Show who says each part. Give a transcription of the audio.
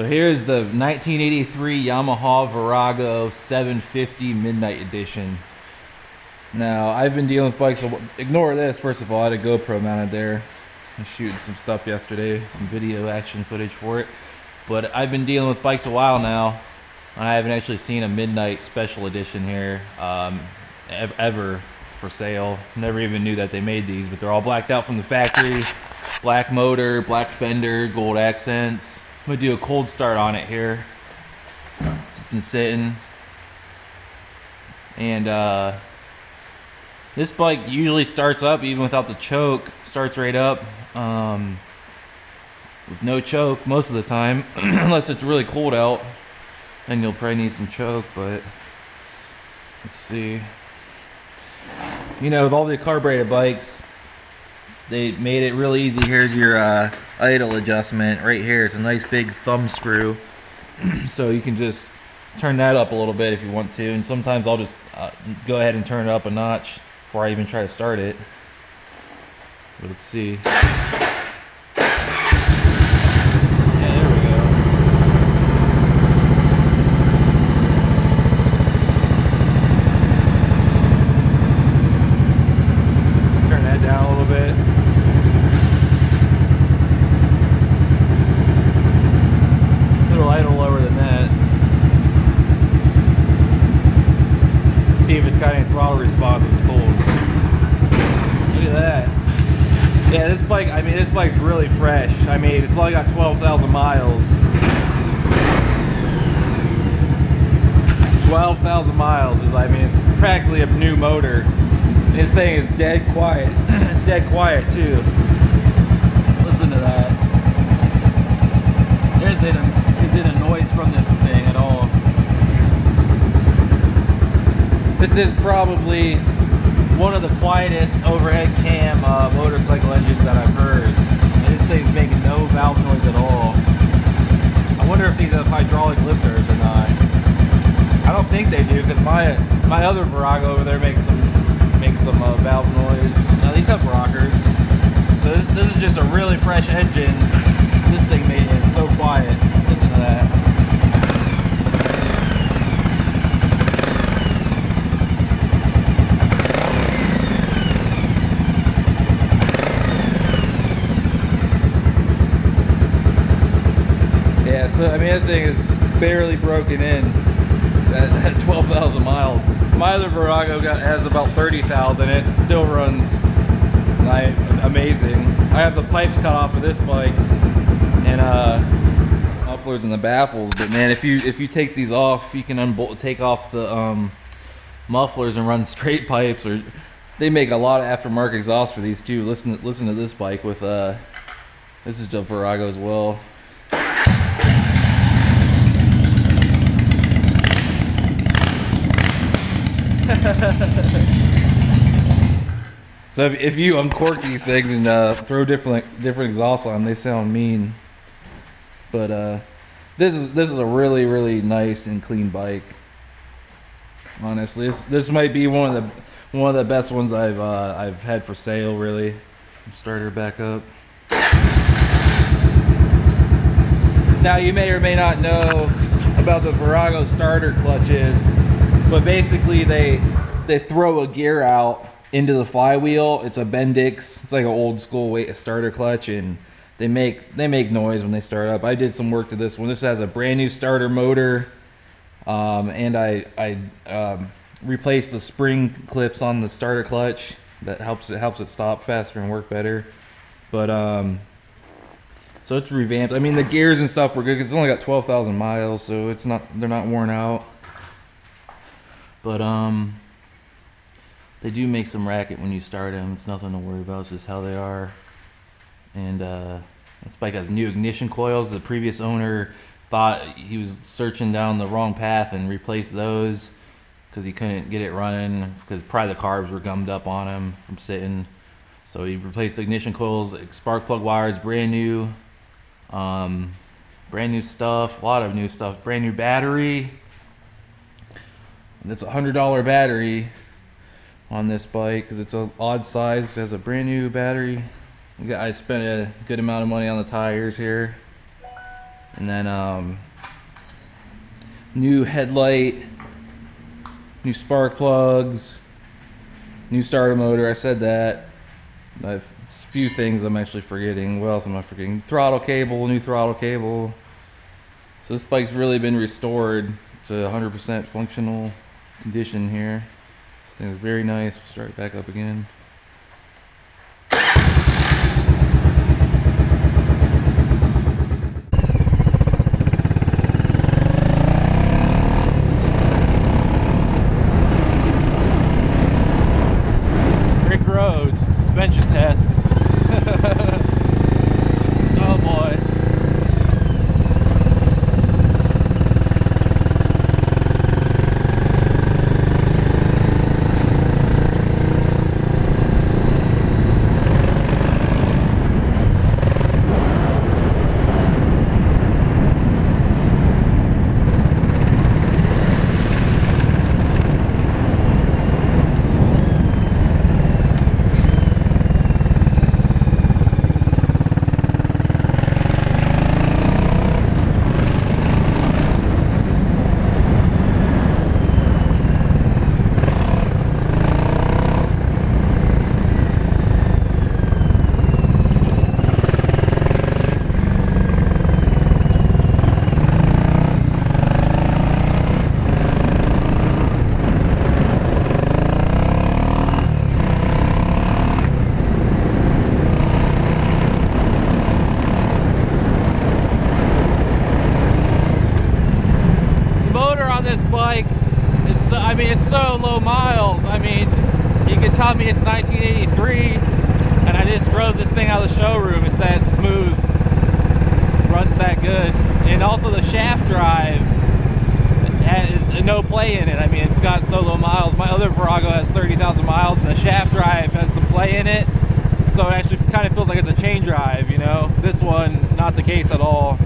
Speaker 1: So here's the 1983 Yamaha Virago 750 Midnight Edition. Now, I've been dealing with bikes, so ignore this, first of all. I had a GoPro mounted there. I was shooting some stuff yesterday, some video action footage for it. But I've been dealing with bikes a while now, and I haven't actually seen a Midnight Special Edition here ever for sale. Never even knew that they made these, but they're all blacked out from the factory. Black motor, black fender, gold accents. I'm gonna do a cold start on it here. It's been sitting. And this bike usually starts up even without the choke. Starts right up with no choke most of the time, unless it's really cold out. Then you'll probably need some choke, but let's see. You know, with all the carbureted bikes, they made it really easy. Here's your idle adjustment right here. It's a nice big thumb screw. So you can just turn that up a little bit if you want to. And sometimes I'll just go ahead and turn it up a notch before I even try to start it. But let's see. Yeah, there we go. Turn that down a little bit. A little lower than that. See if it's got any throttle response when it's cold. Look at that. Yeah, this bike, I mean, this bike's really fresh. I mean, it's only got 12,000 miles. 12,000 miles is, I mean, it's practically a new motor. This thing is dead quiet. It's dead quiet too. Listen to that. There isn't a noise from this thing at all. This is probably one of the quietest overhead cam motorcycle engines that I've heard. And this thing's making no valve noise at all. I wonder if these have hydraulic lifters or not. I don't think they do, because my other Virago over there makes some valve noise. Now these have rockers. So this is just a really fresh engine. This thing is so quiet. Listen to that. Yeah, so I mean, that thing is barely broken in at 12,000 miles. My other Virago has about 30,000. It still runs amazing. I have the pipes cut off of this bike and mufflers and the baffles. But man, if you take these off, you can take off the mufflers and run straight pipes. Or they make a lot of aftermarket exhaust for these too. Listen to this bike with this is a Virago as well. So if you uncork these things and throw different exhausts on them, they sound mean. But this is a really nice and clean bike. Honestly, this might be one of the best ones I've had for sale. Really. Start her back up. Now you may or may not know about the Virago starter clutches, but basically they throw a gear out into the flywheel. It's a Bendix. It's like an old school starter clutch, and they make noise when they start up. I did some work to this one. This has a brand new starter motor, and I replaced the spring clips on the starter clutch. That helps it stop faster and work better. But so it's revamped. I mean, the gears and stuff were good because it's only got 12,000 miles, so they're not worn out. But they do make some racket when you start them. It's nothing to worry about. It's just how they are. And this bike has new ignition coils. The previous owner thought he was searching down the wrong path and replaced those because he couldn't get it running because probably the carbs were gummed up on him from sitting. So he replaced the ignition coils, spark plug wires, brand new stuff, a lot of new stuff, brand new battery. That's a $100 battery on this bike because it's an odd size. It has a brand new battery. I spent a good amount of money on the tires here. And then new headlight, new spark plugs, new starter motor. I said that. I've a few things I'm actually forgetting. What else am I forgetting? Throttle cable, new throttle cable. So this bike's really been restored to 100% functional condition here. This thing is very nice. We'll start it back up again. Suspension test. Oh boy. This bike is so, I mean, it's so low miles. I mean, you can tell me it's 1983 and I just drove this thing out of the showroom. It's that smooth, runs that good. And also the shaft drive has no play in it. I mean, it's got so low miles. My other Virago has 30,000 miles and the shaft drive has some play in it, so it actually kind of feels like it's a chain drive, you know. This one, not the case at all.